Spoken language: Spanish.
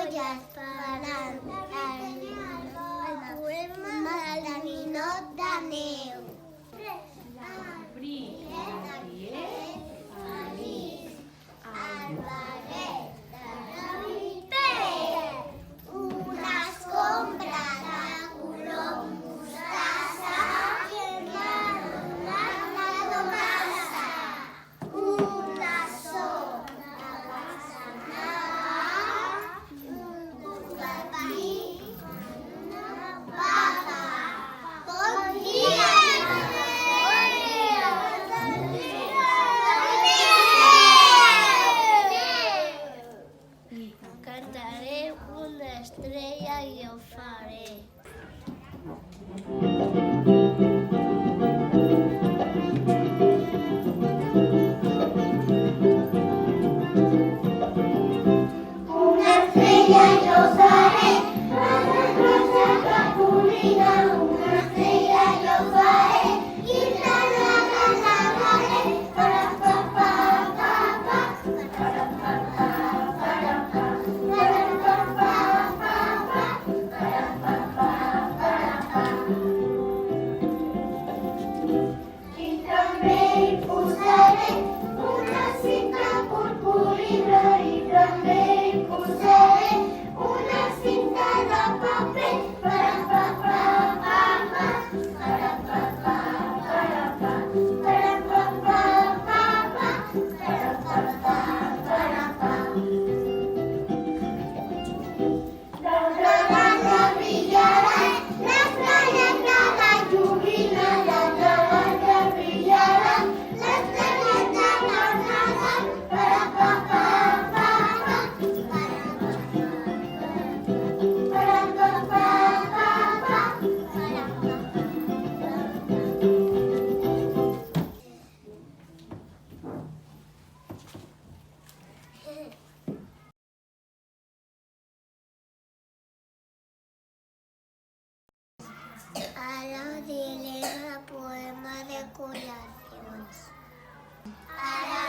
collas faran el poema de la ninot de neu. Una escombra de color mostassa que m'ha donat la tomassa. Una sola passada, un paper, una pava. Bon dia! Cantaré una estrella i ho faré. Una estrella jo faré, una rosa capulina, una estrella jo faré, i la faré, para pa pa pa pa, para pa pa para pa, para pa pa pa pa, para pa pa para pa. I també hi posaré una cinta purpurina i també hi posaré una cinta de paper para pa pa pa pa, para pa pa para pa, para pa pa pa pa, para pa pa para pa. La brillarà, les estrelles de la llumina, la brillarà, les estrelles de la nada, para pa pa pa pa, para pa pa pa pa, para pa Ara diré el poema de col·lacions. Ara